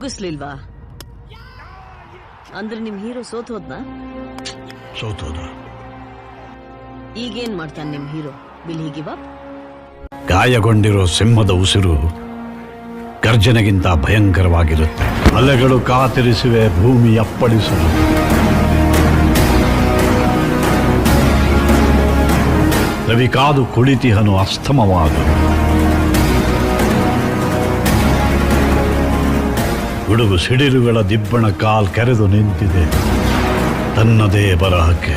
ಮುಗಿಸ್ಲಿಲ್ವಾ ಅಂದ್ರೆ ನಿಮ್ ಹೀರೋ ಸೋತೋದ್ನ ಈಗೇನ್ ಮಾಡ್ತಾನೆ ನಿಮ್ hero will he give up? ಗಾಯಗೊಂಡಿರೋ ಸಿಂಹದ ಉಸಿರು ಗರ್ಜನೆಗಿಂತ ಭಯಂಕರವಾಗಿರುತ್ತೆ. ಅಲೆಗಳು ಕಾತಿರಿಸುವೆ, ಭೂಮಿ ಅಪ್ಪಳಿಸುವುದು. ರವಿ ಕಾದು ಕುಳಿತಿಹನು ಅಸ್ತಮವಾದು. ಗುಡುಗು ಸಿಡಿಲುಗಳ ದಿಬ್ಬಣ ಕಾಲ್ ಕೆರೆದು ನಿಂತಿದೆ ತನ್ನದೇ ಬರಹಕ್ಕೆ.